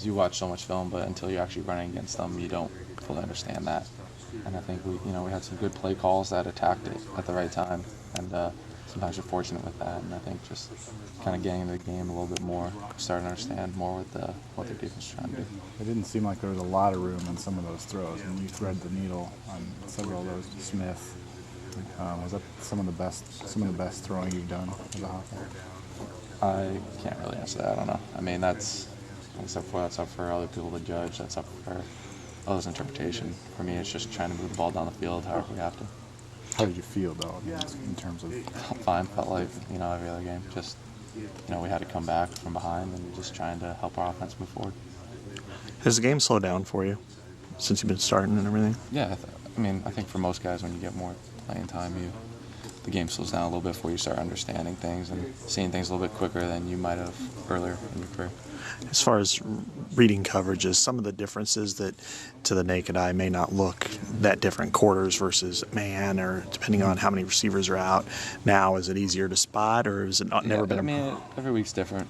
You watch so much film, but until you're actually running against them, you don't fully understand that. And I think we had some good play calls that attacked it at the right time, and sometimes you're fortunate with that. And I think just kind of getting into the game a little bit more, starting to understand more what their defense is trying to do. It didn't seem like there was a lot of room on some of those throws. I mean, you thread the needle on several of those to Smith. Was that some of the best throwing you've done as a Hawkeye? I can't really answer that. I don't know. I mean, that's up for other people to judge. That's up for others' interpretation. For me, it's just trying to move the ball down the field however we have to. How did you feel, though, in terms of? Fine. Felt like every other game. Just we had to come back from behind and just trying to help our offense move forward. Has the game slowed down for you since you've been starting and everything? Yeah. I think for most guys, when you get more playing time, the game slows down a little bit before you start understanding things and seeing things a little bit quicker than you might have earlier in your career. As far as reading coverages, some of the differences that to the naked eye may not look that different, quarters versus man, or depending on how many receivers are out. Now, is it easier to spot, or has it never been? Every week's different.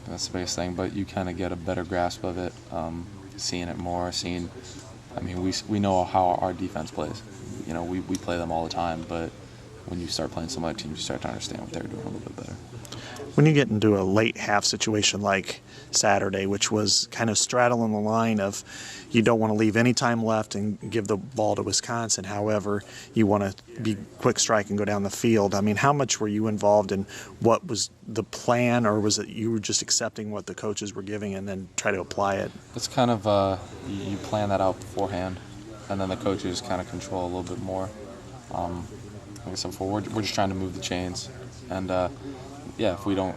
That's the biggest thing, but you kind of get a better grasp of it, seeing it more, we know how our defense plays. We play them all the time, but when you start playing some other teams, you start to understand what they're doing a little bit better. When you get into a late half situation like Saturday, which was kind of straddling the line of you don't want to leave any time left and give the ball to Wisconsin, however, you want to be quick strike and go down the field. I mean, how much were you involved in what was the plan, or was it you were just accepting what the coaches were giving and then try to apply it? It's kind of you plan that out beforehand, and then the coaches kind of control a little bit more. Like I said before, we're just trying to move the chains, and if we don't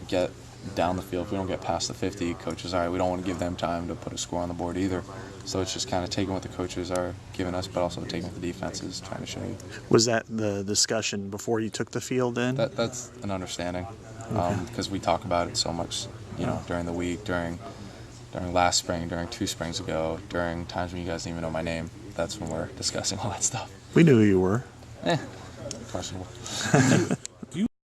get down the field, if we don't get past the 50, coaches, all right, we don't want to give them time to put a score on the board either. So it's just kind of taking what the coaches are giving us, but also taking what the defense is trying to show you. Was that the discussion before you took the field in? That's an understanding, because we talk about it so much, during the week, during last spring, during 2 springs ago, during times when you guys didn't even know my name. That's when we're discussing all that stuff. We knew who you were. Questionable.